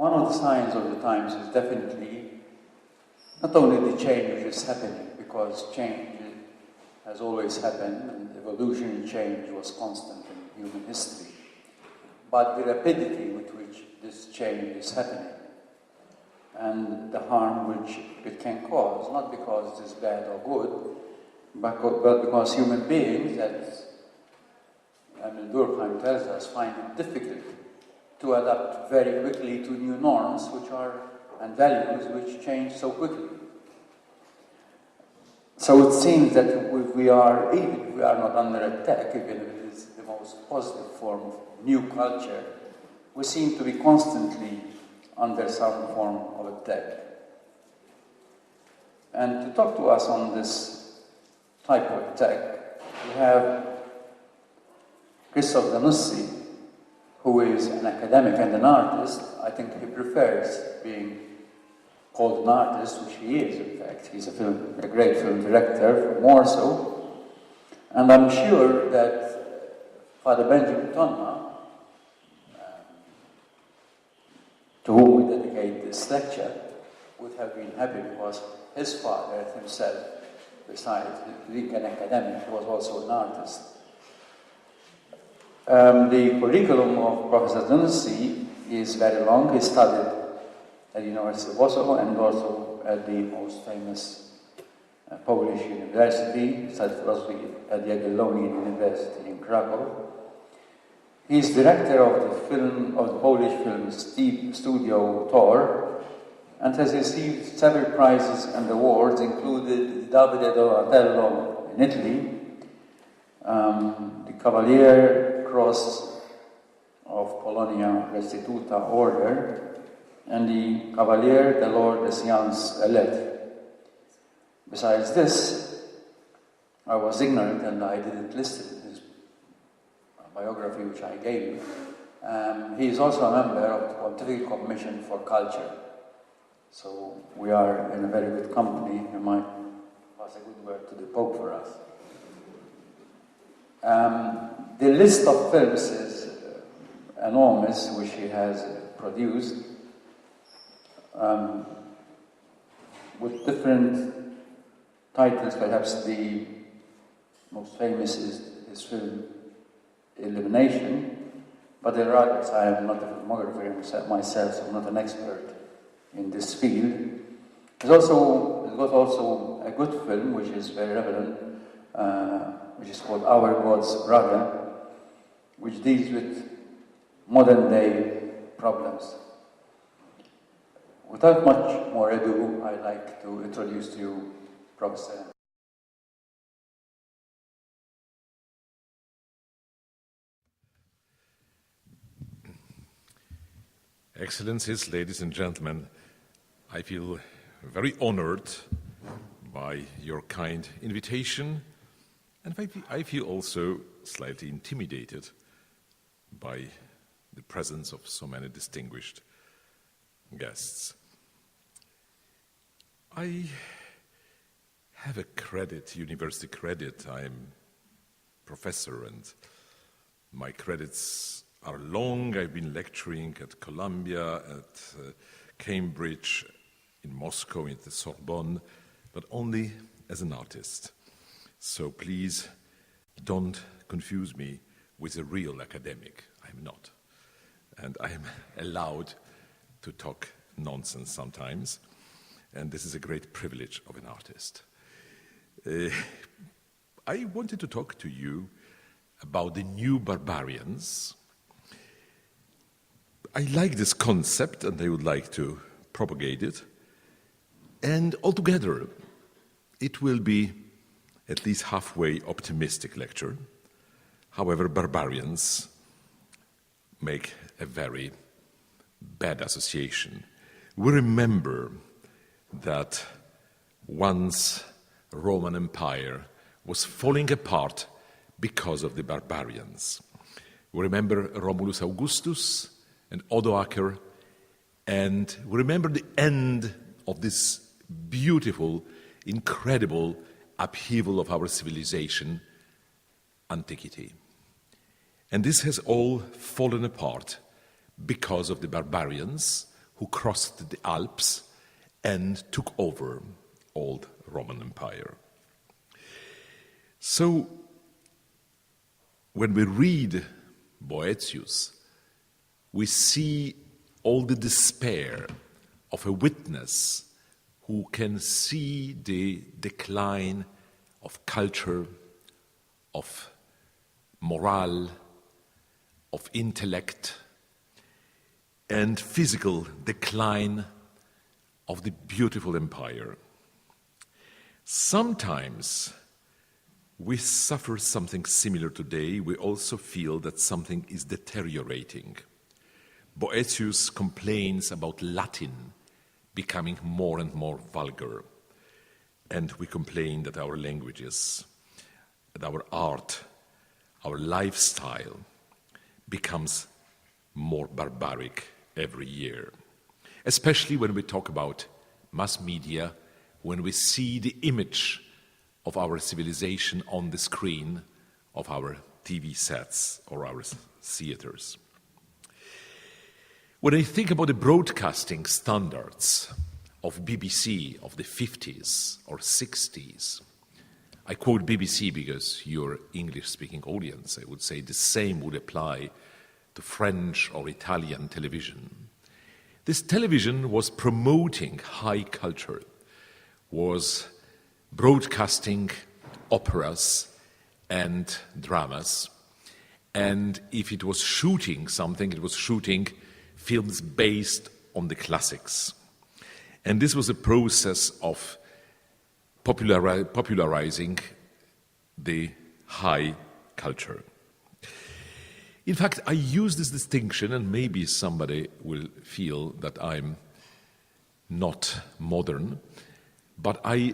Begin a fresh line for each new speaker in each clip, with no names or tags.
one of the signs of the times is definitely not only the change which is happening, because change has always happened, and evolution and change was constant in human history, but the rapidity with which this change is happening, and the harm which it can cause, not because it is bad or good, but because human beings, as Emil Durkheim tells us, find it difficult to adapt very quickly to new norms and values which change so quickly. So it seems that we are not under attack, even if it is the most positive form of new culture, we seem to be constantly under some form of attack. And to talk to us on this type of attack, we have Krzystof Zanussi, who is an academic and an artist. I think he prefers being called an artist, which he is, in fact. He's a great film director, more so. And I'm sure that Father Benjamin Tonna, to whom we dedicate this lecture, would have been happy because his father himself, besides being an academic, was also an artist. The curriculum of Professor Zanussi is very long. He studied at the University of Warsaw and also at the most famous Polish university. He studied philosophy at the Jagiellonian University in Krakow. He is director of the Polish film studio Tor, and has received several prizes and awards, including the Davide Donatello in Italy, the Cavalier Cross of Polonia Restituta Order, and the Cavalier de l'Ordre des Sciences et Lettres. Besides this, I was ignorant and I didn't list it in his biography which I gave you. He is also a member of the Pontifical Commission for Culture. So we are in a very good company. He might pass a good word to the Pope for us. The list of films is enormous, which he has produced, with different titles. Perhaps the most famous is his film Illumination, but there are others. I am not a filmographer myself, so I'm not an expert in this field. There's also a good film, which is very relevant, which is called Our God's Brother, which deals with modern-day problems. Without much more ado, I'd like to introduce to you Professor.
Excellencies, ladies and gentlemen, I feel very honored by your kind invitation, and I feel also slightly intimidated by the presence of so many distinguished guests. I have a university credit. I'm professor, and my credits are long. I've been lecturing at Columbia, at Cambridge, in Moscow, at the Sorbonne, but only as an artist. So please don't confuse me with a real academic. I'm not. And I'm allowed to talk nonsense sometimes, and this is a great privilege of an artist. I wanted to talk to you about the new barbarians. I like this concept and I would like to propagate it. And altogether, it will be at least halfway optimistic lecture. However, barbarians make a very bad association. We remember that once Roman Empire was falling apart because of the barbarians. We remember Romulus Augustus and Odoacer, and we remember the end of this beautiful, incredible upheaval of our civilization, antiquity. And this has all fallen apart because of the barbarians who crossed the Alps and took over old Roman Empire. So, when we read Boëthius, we see all the despair of a witness who can see the decline of culture, of morale, of intellect, and physical decline of the beautiful empire. Sometimes we suffer something similar today. We also feel that something is deteriorating. Boëthius complains about Latin becoming more and more vulgar. And we complain that our languages, that our art, our lifestyle becomes more barbaric every year. Especially when we talk about mass media, when we see the image of our civilization on the screen of our TV sets or our theaters. When I think about the broadcasting standards of BBC of the 50s or 60s, I quote BBC because you're English-speaking audience. I would say the same would apply to French or Italian television. This television was promoting high culture, was broadcasting operas and dramas, and if it was shooting something, it was shooting films based on the classics. And this was a process of popularizing the high culture. In fact, I use this distinction, and maybe somebody will feel that I'm not modern, but I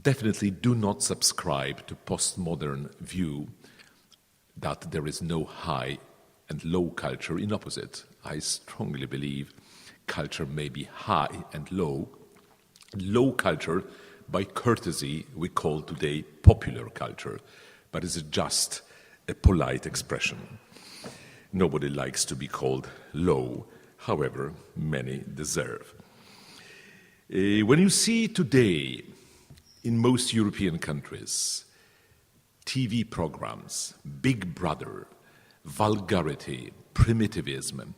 definitely do not subscribe to postmodern view that there is no high and low culture. In opposite, I strongly believe culture may be high and low. Low culture, by courtesy, we call today popular culture, but it's just a polite expression. Nobody likes to be called low, however, many deserve. When you see today in most European countries TV programs, Big Brother, vulgarity, primitivism,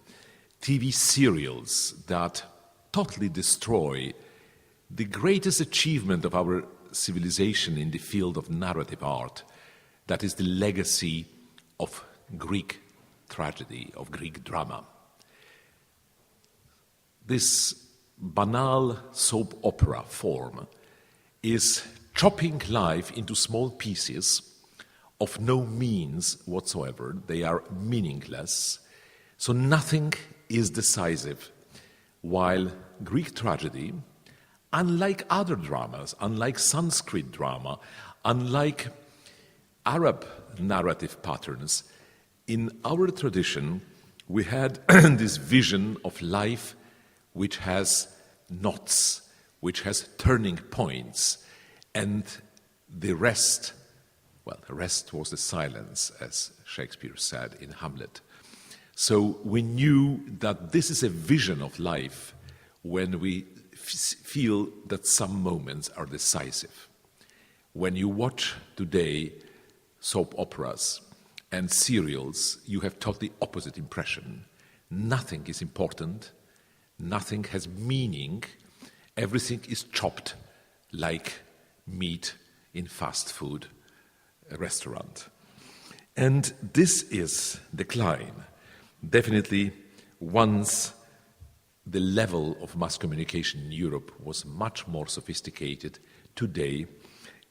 TV serials that totally destroy the greatest achievement of our civilization in the field of narrative art, that is the legacy of Greek tragedy, of Greek drama. This banal soap opera form is chopping life into small pieces of no means whatsoever. They are meaningless, so nothing is decisive, while Greek tragedy, unlike other dramas, unlike Sanskrit drama, unlike Arab narrative patterns, in our tradition we had this vision of life which has knots, which has turning points, and the rest, well, the rest was the silence, as Shakespeare said in Hamlet. So we knew that this is a vision of life when we feel that some moments are decisive. When you watch today soap operas and serials, you have totally opposite impression. Nothing is important, nothing has meaning, everything is chopped like meat in fast food restaurant. And this is decline. Definitely, once the level of mass communication in Europe was much more sophisticated, today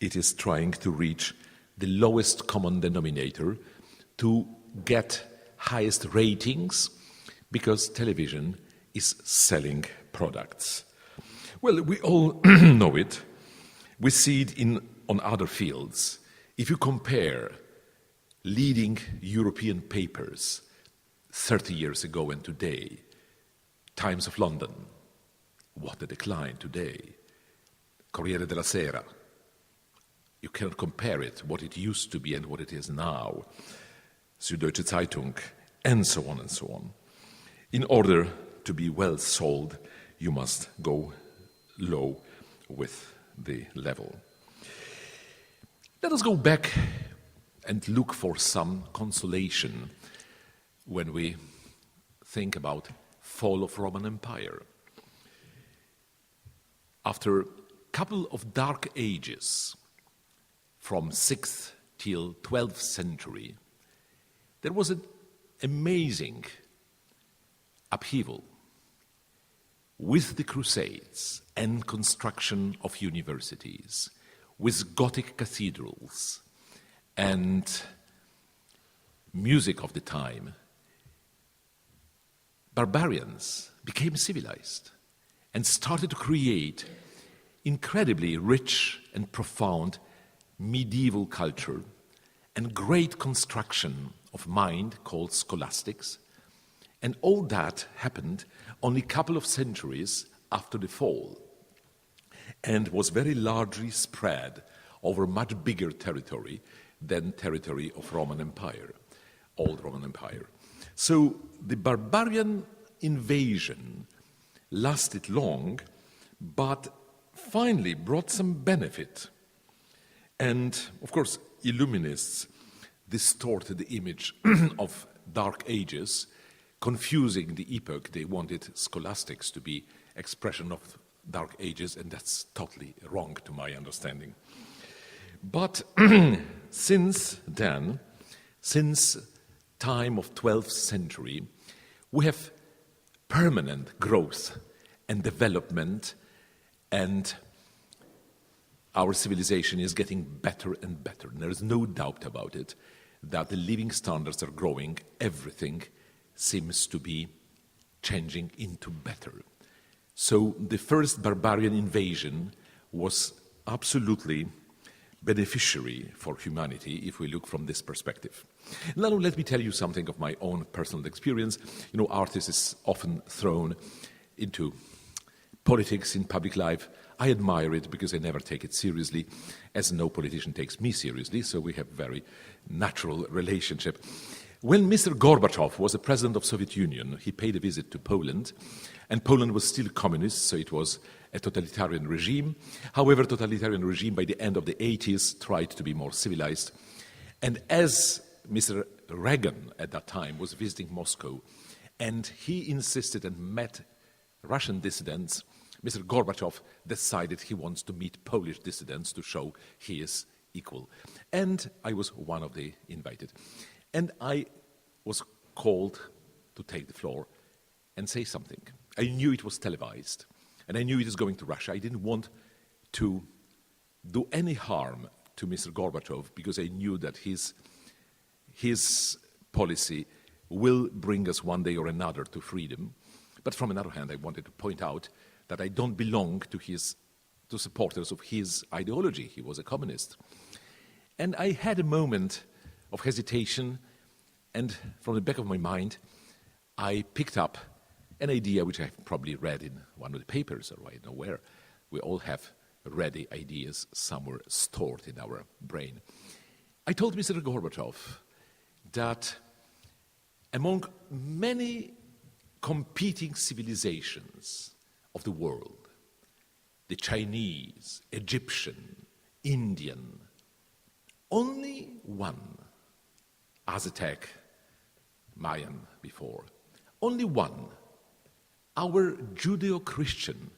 it is trying to reach the lowest common denominator to get highest ratings, because television is selling products. Well, we all know it. We see it on other fields. If you compare leading European papers 30 years ago and today, Times of London, what a decline today. Corriere della Sera, you cannot compare it, what it used to be and what it is now. Süddeutsche Zeitung, and so on and so on. In order to be well sold, you must go low with the level. Let us go back and look for some consolation when we think about fall of Roman Empire. After a couple of dark ages, from 6th till 12th century, there was an amazing upheaval with the Crusades and construction of universities, with Gothic cathedrals and music of the time. Barbarians became civilized and started to create incredibly rich and profound medieval culture and great construction of mind called scholastics. And all that happened only a couple of centuries after the fall and was very largely spread over much bigger territory than territory of Roman Empire, old Roman Empire. So the barbarian invasion lasted long, but finally brought some benefit. And of course, Illuminists distorted the image of Dark Ages, confusing the epoch. They wanted scholastics to be expression of Dark Ages, and that's totally wrong to my understanding. But since then, since time of 12th century, we have permanent growth and development, and our civilization is getting better and better. And there is no doubt about it that the living standards are growing. Everything seems to be changing into better. So the first barbarian invasion was absolutely beneficiary for humanity if we look from this perspective. Now let me tell you something of my own personal experience. You know, artists is often thrown into politics in public life. I admire it because I never take it seriously, as no politician takes me seriously, so we have a very natural relationship. When Mr. Gorbachev was the president of Soviet Union, he paid a visit to Poland, and Poland was still communist, so it was a totalitarian regime. However, totalitarian regime by the end of the 80s tried to be more civilized. And as Mr. Reagan at that time was visiting Moscow, and he insisted and met Russian dissidents, Mr. Gorbachev decided he wants to meet Polish dissidents to show he is equal. And I was one of the invited. And I was called to take the floor and say something. I knew it was televised, and I knew it was going to Russia. I didn't want to do any harm to Mr. Gorbachev because I knew that his policy will bring us one day or another to freedom. But from another hand, I wanted to point out that I don't belong to supporters of his ideology. He was a communist. And I had a moment of hesitation, and from the back of my mind, I picked up an idea which I've probably read in one of the papers, or I don't know where. We all have ready ideas somewhere stored in our brain. I told Mr. Gorbachev that among many competing civilizations of the world, the Chinese, Egyptian, Indian, only one, Aztec, Mayan before, only one, our Judeo-Christian